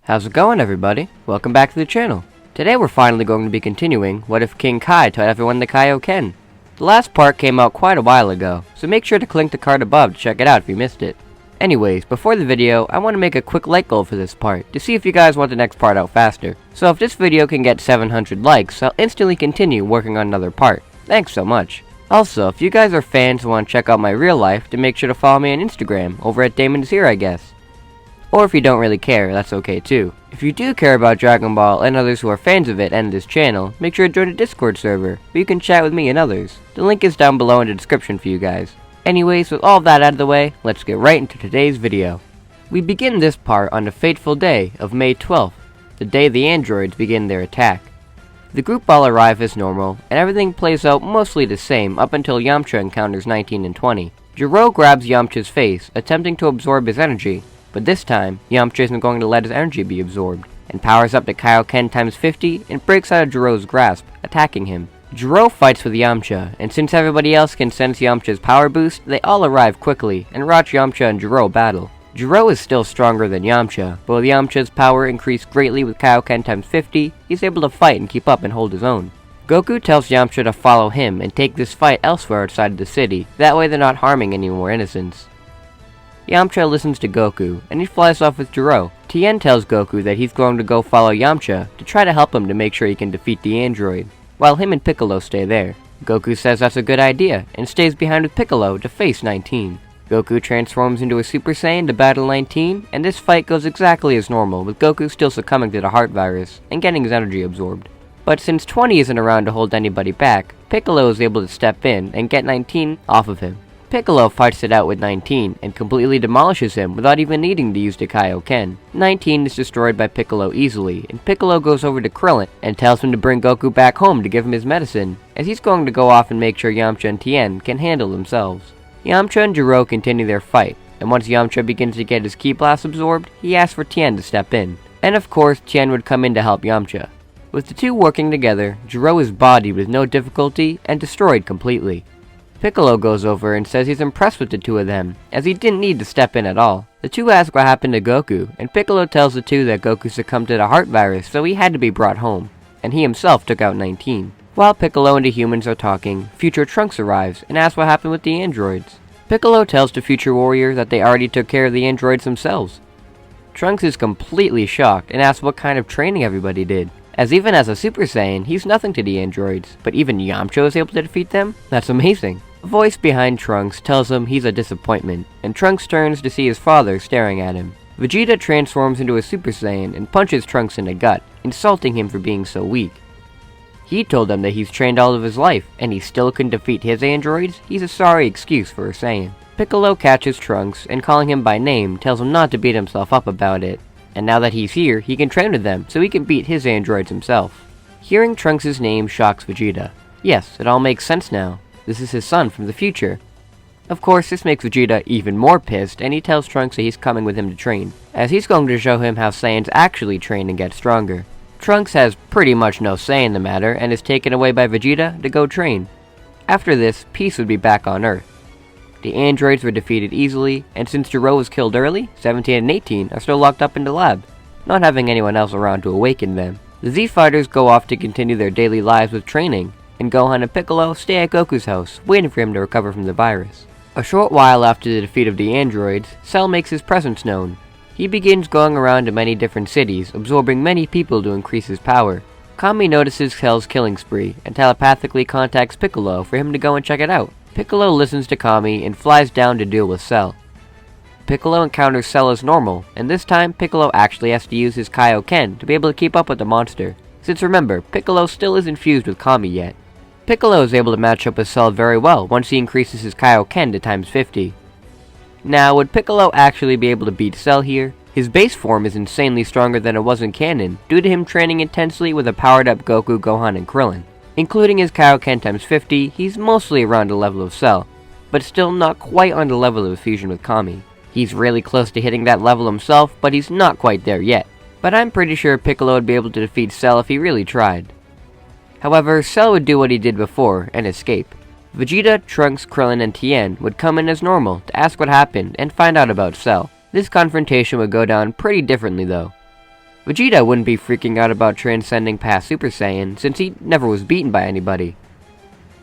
How's it going, everybody? Welcome back to the channel. Today we're finally going to be continuing What If King Kai Taught Everyone the Kaioken. The last part came out quite a while ago, so make sure to click the card above to check it out if you missed it. Anyways, before the video, I want to make a quick like goal for this part, to see if you guys want the next part out faster. So if this video can get 700 likes, I'll instantly continue working on another part. Thanks so much. Also, if you guys are fans and want to check out my real life, then make sure to follow me on Instagram, over at Damon's Here, I guess. Or if you don't really care, that's okay too. If you do care about Dragon Ball and others who are fans of it and this channel, make sure to join the Discord server, where you can chat with me and others. The link is down below in the description for you guys. Anyways, with all of that out of the way, let's get right into today's video. We begin this part on the fateful day of May 12th, the day the androids begin their attack. The group all arrive as normal, and everything plays out mostly the same up until Yamcha encounters 19 and 20. Jiro grabs Yamcha's face, attempting to absorb his energy, but this time, Yamcha isn't going to let his energy be absorbed, and powers up to Kaioken times 50 and breaks out of Jiro's grasp, attacking him. Jiro fights with Yamcha, and since everybody else can sense Yamcha's power boost, they all arrive quickly and watch Yamcha and Jiro battle. Jiro is still stronger than Yamcha, but with Yamcha's power increased greatly with Kaioken times 50, he's able to fight and keep up and hold his own. Goku tells Yamcha to follow him and take this fight elsewhere outside of the city, that way they're not harming any more innocents. Yamcha listens to Goku, and he flies off with Jiro. Tien tells Goku that he's going to go follow Yamcha to try to help him to make sure he can defeat the android, while him and Piccolo stay there. Goku says that's a good idea, and stays behind with Piccolo to face 19. Goku transforms into a Super Saiyan to battle 19, and this fight goes exactly as normal, with Goku still succumbing to the heart virus, and getting his energy absorbed. But since 20 isn't around to hold anybody back, Piccolo is able to step in and get 19 off of him. Piccolo fights it out with 19, and completely demolishes him without even needing to use the Kaioken. 19 is destroyed by Piccolo easily, and Piccolo goes over to Krillin and tells him to bring Goku back home to give him his medicine, as he's going to go off and make sure Yamcha and Tien can handle themselves. Yamcha and Jiro continue their fight, and once Yamcha begins to get his Ki Blast absorbed, he asks for Tien to step in. And of course, Tien would come in to help Yamcha. With the two working together, Jiro is bodied with no difficulty and destroyed completely. Piccolo goes over and says he's impressed with the two of them, as he didn't need to step in at all. The two ask what happened to Goku, and Piccolo tells the two that Goku succumbed to the heart virus, so he had to be brought home, and he himself took out 19. While Piccolo and the humans are talking, future Trunks arrives and asks what happened with the androids. Piccolo tells the future warrior that they already took care of the androids themselves. Trunks is completely shocked and asks what kind of training everybody did, as even as a Super Saiyan, he's nothing to the androids, but even Yamcha is able to defeat them? That's amazing. A voice behind Trunks tells him he's a disappointment, and Trunks turns to see his father staring at him. Vegeta transforms into a Super Saiyan and punches Trunks in the gut, insulting him for being so weak. He told them that he's trained all of his life, and he still couldn't defeat his androids. He's a sorry excuse for a Saiyan. Piccolo catches Trunks, and calling him by name, tells him not to beat himself up about it, and now that he's here, he can train with them, so he can beat his androids himself. Hearing Trunks' name shocks Vegeta. Yes, it all makes sense now. This is his son from the future. Of course, this makes Vegeta even more pissed, and he tells Trunks that he's coming with him to train, as he's going to show him how Saiyans actually train and get stronger. Trunks has pretty much no say in the matter, and is taken away by Vegeta to go train. After this, peace would be back on Earth. The androids were defeated easily, and since Jiro was killed early, 17 and 18 are still locked up in the lab, not having anyone else around to awaken them. The Z Fighters go off to continue their daily lives with training, and Gohan and Piccolo stay at Goku's house, waiting for him to recover from the virus. A short while after the defeat of the androids, Cell makes his presence known. He begins going around to many different cities, absorbing many people to increase his power. Kami notices Cell's killing spree, and telepathically contacts Piccolo for him to go and check it out. Piccolo listens to Kami and flies down to deal with Cell. Piccolo encounters Cell as normal, and this time Piccolo actually has to use his Kaioken to be able to keep up with the monster. Since remember, Piccolo still isn't fused with Kami yet. Piccolo is able to match up with Cell very well once he increases his Kaioken to times 50. Now, would Piccolo actually be able to beat Cell here? His base form is insanely stronger than it was in canon, due to him training intensely with a powered up Goku, Gohan, and Krillin. Including his Kaioken times 50, he's mostly around the level of Cell, but still not quite on the level of fusion with Kami. He's really close to hitting that level himself, but he's not quite there yet. But I'm pretty sure Piccolo would be able to defeat Cell if he really tried. However, Cell would do what he did before, and escape. Vegeta, Trunks, Krillin, and Tien would come in as normal to ask what happened and find out about Cell. This confrontation would go down pretty differently though. Vegeta wouldn't be freaking out about transcending past Super Saiyan since he never was beaten by anybody.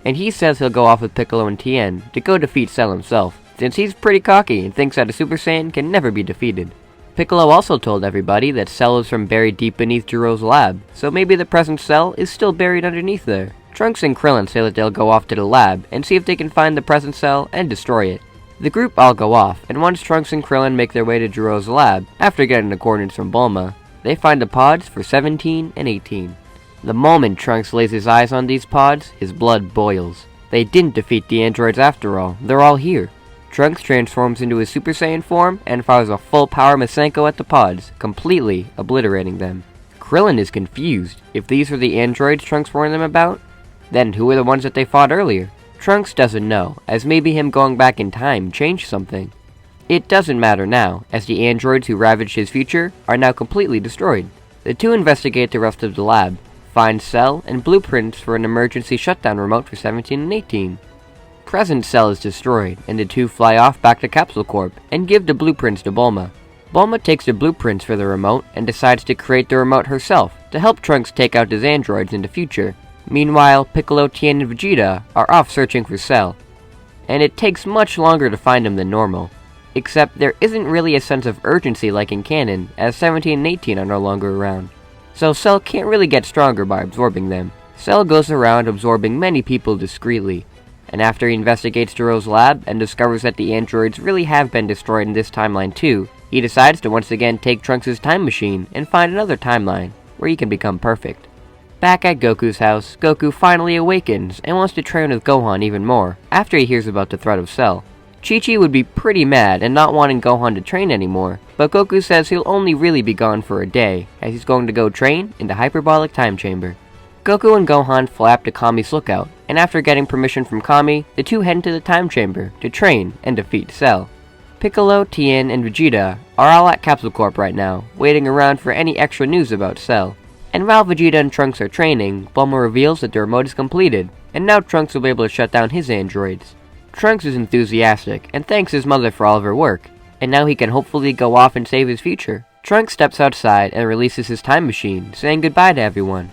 And he says he'll go off with Piccolo and Tien to go defeat Cell himself, since he's pretty cocky and thinks that a Super Saiyan can never be defeated. Piccolo also told everybody that Cell is from buried deep beneath Jiro's lab, so maybe the present Cell is still buried underneath there. Trunks and Krillin say that they'll go off to the lab and see if they can find the present Cell and destroy it. The group all go off, and once Trunks and Krillin make their way to Jiro's lab, after getting the coordinates from Bulma, they find the pods for 17 and 18. The moment Trunks lays his eyes on these pods, his blood boils. They didn't defeat the androids after all, they're all here. Trunks transforms into his Super Saiyan form and fires a full power Masenko at the pods, completely obliterating them. Krillin is confused. If these are the androids Trunks warned them about, then who are the ones that they fought earlier? Trunks doesn't know, as maybe him going back in time changed something. It doesn't matter now, as the androids who ravaged his future are now completely destroyed. The two investigate the rest of the lab, find Cell and blueprints for an emergency shutdown remote for 17 and 18. Present Cell is destroyed, and the two fly off back to Capsule Corp and give the blueprints to Bulma. Bulma takes the blueprints for the remote and decides to create the remote herself to help Trunks take out his androids in the future. Meanwhile, Piccolo, Tien, and Vegeta are off searching for Cell, and it takes much longer to find him than normal. Except there isn't really a sense of urgency like in canon, as 17 and 18 are no longer around. So Cell can't really get stronger by absorbing them. Cell goes around absorbing many people discreetly, and after he investigates Jiro's lab and discovers that the androids really have been destroyed in this timeline too, he decides to once again take Trunks' time machine and find another timeline, where he can become perfect. Back at Goku's house, Goku finally awakens and wants to train with Gohan even more, after he hears about the threat of Cell. Chi-Chi would be pretty mad and not wanting Gohan to train anymore, but Goku says he'll only really be gone for a day, as he's going to go train in the Hyperbolic Time Chamber. Goku and Gohan fly up to Kami's lookout, and after getting permission from Kami, the two head into the Time Chamber to train and defeat Cell. Piccolo, Tien, and Vegeta are all at Capsule Corp right now, waiting around for any extra news about Cell. And while Vegeta and Trunks are training, Bulma reveals that the remote is completed, and now Trunks will be able to shut down his androids. Trunks is enthusiastic, and thanks his mother for all of her work, and now he can hopefully go off and save his future. Trunks steps outside and releases his time machine, saying goodbye to everyone.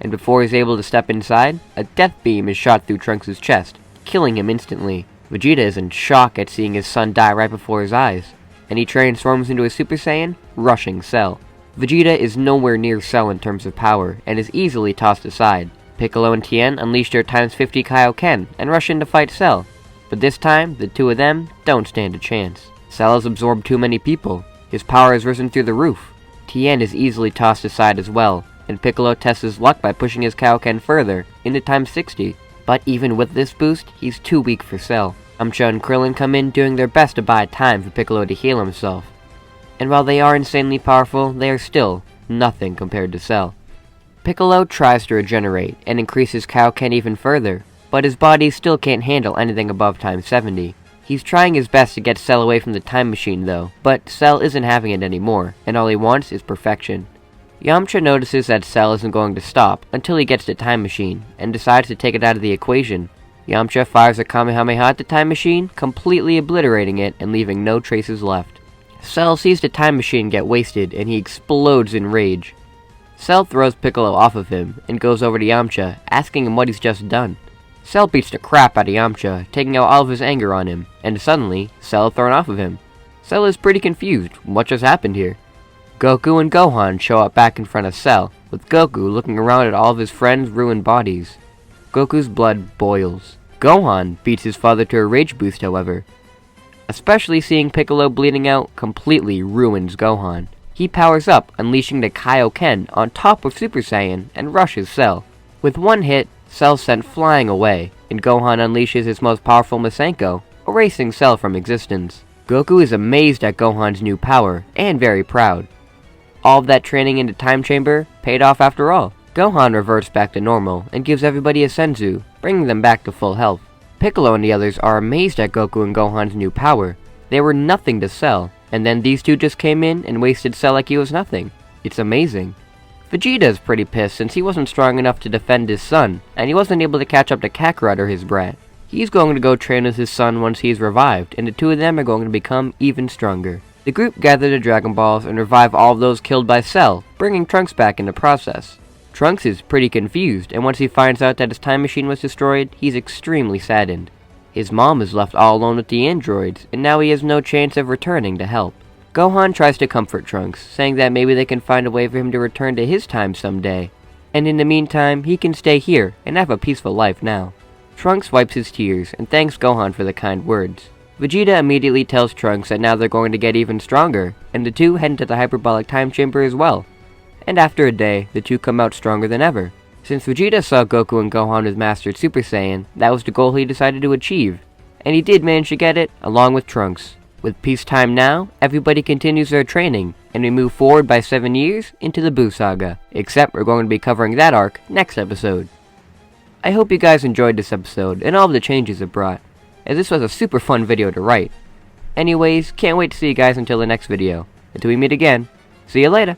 And before he's able to step inside, a death beam is shot through Trunks' chest, killing him instantly. Vegeta is in shock at seeing his son die right before his eyes, and he transforms into a Super Saiyan, rushing Cell. Vegeta is nowhere near Cell in terms of power, and is easily tossed aside. Piccolo and Tien unleash their ×50 Kaioken and rush in to fight Cell, but this time, the two of them don't stand a chance. Cell has absorbed too many people. His power has risen through the roof. Tien is easily tossed aside as well, and Piccolo tests his luck by pushing his Kaioken further, into ×60. But even with this boost, he's too weak for Cell. Yamcha and Krillin come in doing their best to buy time for Piccolo to heal himself. And while they are insanely powerful, they are still nothing compared to Cell. Piccolo tries to regenerate and increase his Kaioken even further, but his body still can't handle anything above ×70. He's trying his best to get Cell away from the time machine though, but Cell isn't having it anymore, and all he wants is perfection. Yamcha notices that Cell isn't going to stop until he gets the time machine, and decides to take it out of the equation. Yamcha fires a Kamehameha at the time machine, completely obliterating it and leaving no traces left. Cell sees the time machine get wasted, and he explodes in rage. Cell throws Piccolo off of him, and goes over to Yamcha, asking him what he's just done. Cell beats the crap out of Yamcha, taking out all of his anger on him, and suddenly, Cell is thrown off of him. Cell is pretty confused. What just happened here? Goku and Gohan show up back in front of Cell, with Goku looking around at all of his friends' ruined bodies. Goku's blood boils. Gohan beats his father to a rage boost, however. Especially seeing Piccolo bleeding out completely ruins Gohan. He powers up, unleashing the Kaioken on top of Super Saiyan, and rushes Cell. With one hit, Cell sent flying away, and Gohan unleashes his most powerful Masenko, erasing Cell from existence. Goku is amazed at Gohan's new power, and very proud. All of that training in the time chamber paid off after all. Gohan reverts back to normal, and gives everybody a senzu, bringing them back to full health. Piccolo and the others are amazed at Goku and Gohan's new power. They were nothing to Cell, and then these two just came in and wasted Cell like he was nothing. It's amazing. Vegeta is pretty pissed since he wasn't strong enough to defend his son, and he wasn't able to catch up to Kakarot or his brat. He's going to go train with his son once he's revived, and the two of them are going to become even stronger. The group gather the Dragon Balls and revive all of those killed by Cell, bringing Trunks back in the process. Trunks is pretty confused, and once he finds out that his time machine was destroyed, he's extremely saddened. His mom is left all alone with the androids, and now he has no chance of returning to help. Gohan tries to comfort Trunks, saying that maybe they can find a way for him to return to his time someday. And in the meantime, he can stay here and have a peaceful life now. Trunks wipes his tears and thanks Gohan for the kind words. Vegeta immediately tells Trunks that now they're going to get even stronger, and the two head into the hyperbolic time chamber as well. And after a day, the two come out stronger than ever. Since Vegeta saw Goku and Gohan with Mastered Super Saiyan, that was the goal he decided to achieve. And he did manage to get it, along with Trunks. With peacetime now, everybody continues their training, and we move forward by 7 years into the Buu Saga. Except we're going to be covering that arc next episode. I hope you guys enjoyed this episode and all of the changes it brought, as this was a super fun video to write. Anyways, can't wait to see you guys until the next video. Until we meet again, see you later!